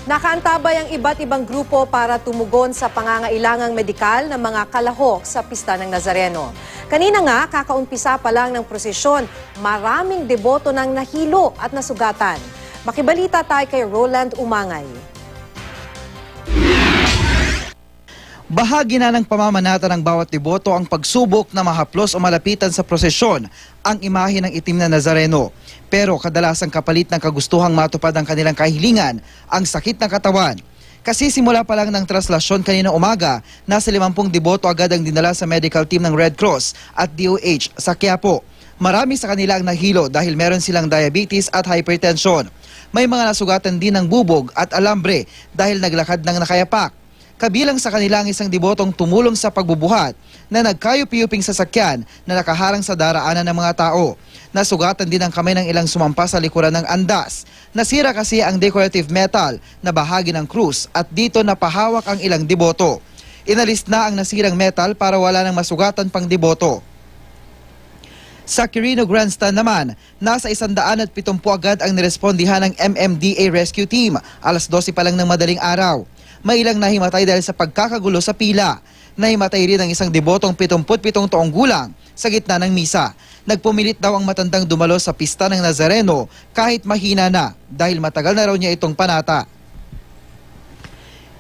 Nakaantabay ang iba't ibang grupo para tumugon sa pangangailangang medikal ng mga kalahok sa Pista ng Nazareno. Kanina nga, kakaumpisa pa lang ng prosesyon, maraming deboto nang nahilo at nasugatan. Makibalita tayo kay Roland Umangay. Bahagi na ng pamamanata ng bawat deboto ang pagsubok na mahaplos o malapitan sa prosesyon ang imahe ng itim na Nazareno. Pero kadalasang kapalit ng kagustuhang matupad ang kanilang kahilingan, ang sakit ng katawan. Kasi simula pa lang ng traslasyon kanina umaga, nasa 50 deboto agad ang dinala sa medical team ng Red Cross at DOH sa Quiapo. Marami sa kanila ang nahilo dahil meron silang diabetes at hypertension. May mga nasugatan din ng bubog at alambre dahil naglakad ng nakayapak. Kabilang sa kanila ang isang debotong tumulong sa pagbubuhat na nagkayup-yuping sasakyan na nakaharang sa daraanan ng mga tao. Nasugatan din ang kamay ng ilang sumampa sa likuran ng andas. Nasira kasi ang decorative metal na bahagi ng krus at dito napahawak ang ilang deboto. Inalis na ang nasirang metal para wala nang masugatan pang deboto. Sa Quirino Grandstand naman, nasa 170 agad ang nirespondihan ng MMDA Rescue Team. Alas 12 pa lang ng madaling araw. May ilang nahimatay dahil sa pagkakagulo sa pila. Nahimatay rin ang isang debotong 77 taong gulang sa gitna ng misa. Nagpumilit daw ang matandang dumalo sa Pista ng Nazareno kahit mahina na dahil matagal na raw niya itong panata.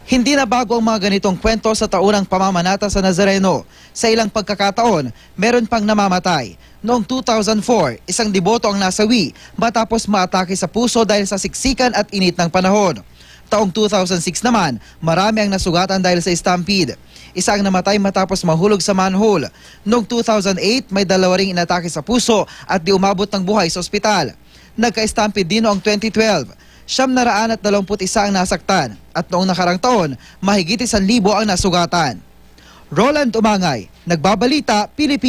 Hindi na bago ang mga ganitong kwento sa taunang pamamanata sa Nazareno. Sa ilang pagkakataon, meron pang namamatay. Noong 2004, isang deboto ang nasawi matapos maatake sa puso dahil sa siksikan at init ng panahon. Taong 2006 naman, marami ang nasugatan dahil sa stampede. Isa ang namatay matapos mahulog sa manhole. Noong 2008, may dalawa ring inatake sa puso at di umabot ng buhay sa ospital. Nagka-stampede din noong 2012. 921 ang nasaktan at noong nakarang taon, mahigit 1,000 ang nasugatan. Roland Umangay, Nagbabalita, Pilipinas.